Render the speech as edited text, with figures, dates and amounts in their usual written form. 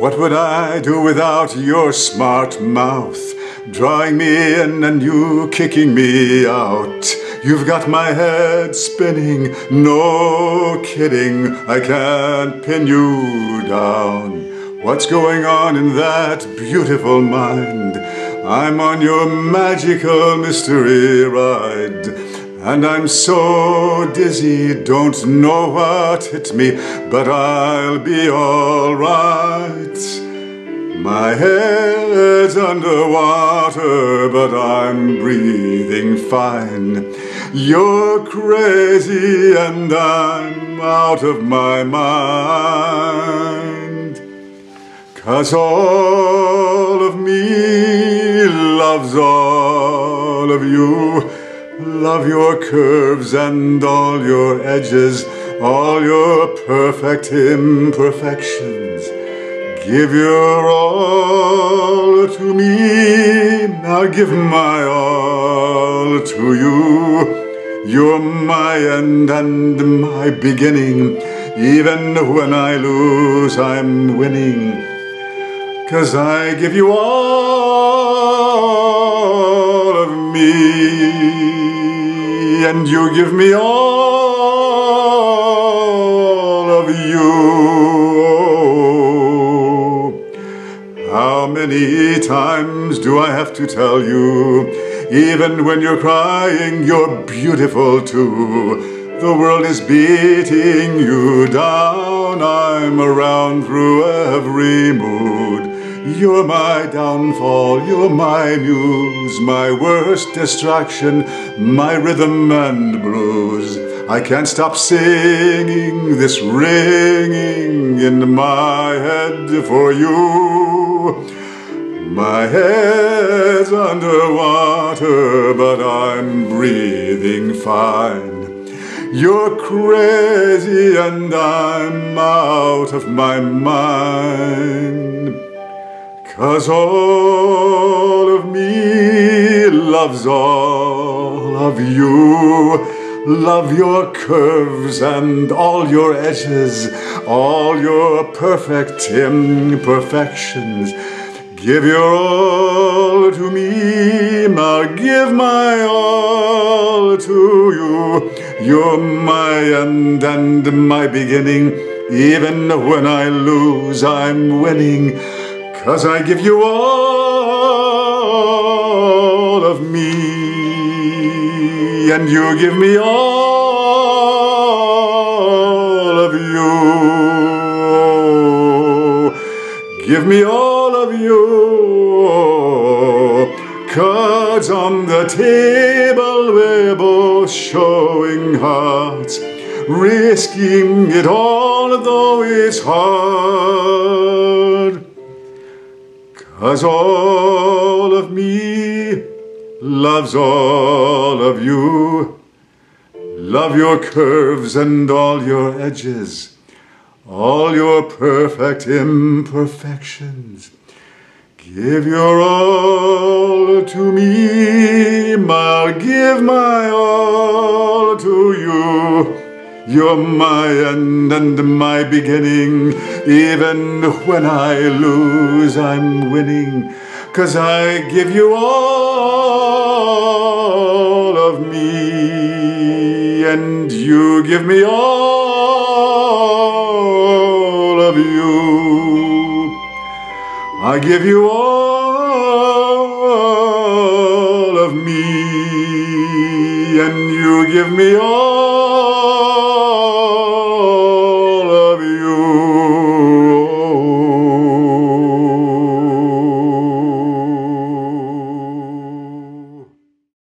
What would I do without your smart mouth, drawing me in and you kicking me out? You've got my head spinning, no kidding, I can't pin you down. What's going on in that beautiful mind? I'm on your magical mystery ride, and I'm so dizzy, don't know what hit me, but I'll be all right. My head's underwater, but I'm breathing fine. You're crazy and I'm out of my mind. 'Cause all of me loves all of you. Love your curves and all your edges, all your perfect imperfections. Give your all to me, now give my all to you. You're my end and my beginning, even when I lose I'm winning. 'Cause I give you all of me, and you give me all of you. How many times do I have to tell you, even when you're crying, you're beautiful too. The world is beating you down, I'm around through every mood. You're my downfall, you're my muse, my worst distraction, my rhythm and blues. I can't stop singing this ringing in my head for you. My head's underwater, but I'm breathing fine. You're crazy and I'm out of my mind. 'Cause all of me loves all of you. Love your curves and all your edges, all your perfect imperfections. Give your all to me, I'll give my all to you. You're my end and my beginning, even when I lose I'm winning. 'Cause I give you all of me, and you give me all of you. Give me all of you. 'Cause on the table we're both showing hearts, risking it all though it's hard. 'Cause all of me loves all of you. Love your curves and all your edges, all your perfect imperfections. Give your all to me, I'll give my all to you. You're my end and my beginning, even when I lose I'm winning. 'Cause I give you all of me, and you give me all of you. I give you all of me, and you give me all